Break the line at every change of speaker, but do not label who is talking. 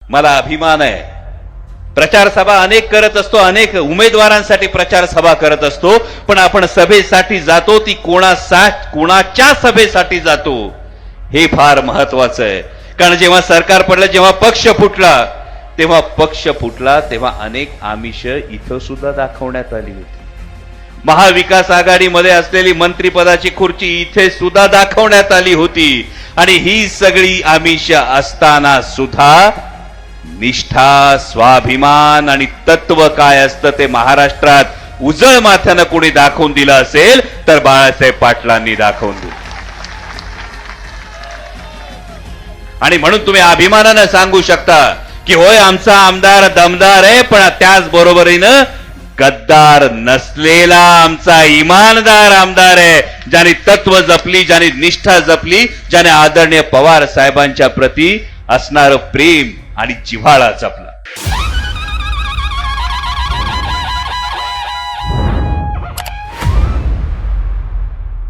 मला अभिमान आहे. प्रचार सभा अनेक करत असतो, अनेक उमेदवारांसाठी प्रचार सभा करत असतो, पण आपण सभेसाठी जातो ती कोणाच्या सभेसाठी जातो हे फार महत्वाचं आहे. कारण जेव्हा सरकार पडलं, जेव्हा पक्ष फुटला तेव्हा अनेक आमिष इथं सुद्धा दाखवण्यात आली होती. महाविकास आघाडीमध्ये असलेली मंत्रिपदाची खुर्ची इथे सुद्धा दाखवण्यात आली होती. आणि ही सगळी आमिष असताना सुद्धा निष्ठा, स्वाभिमान आणि तत्व काय असतं ते महाराष्ट्रात उजळ माथ्यानं कोणी दाखवून दिलं असेल तर बाळासाहेब पाटलांनी दाखवून दिलं. आणि म्हणून तुम्ही अभिमानानं सांगू शकता की होय आमचा आमदार दमदार आहे, पण त्याच बरोबरीनं गद्दार नसलेला आमचा इमानदार आमदार आहे, ज्याने तत्व जपली, ज्याने निष्ठा जपली, ज्याने आदरणीय पवार साहेबांच्या प्रती असणारं प्रेम आणि जिव्हाळा जपला.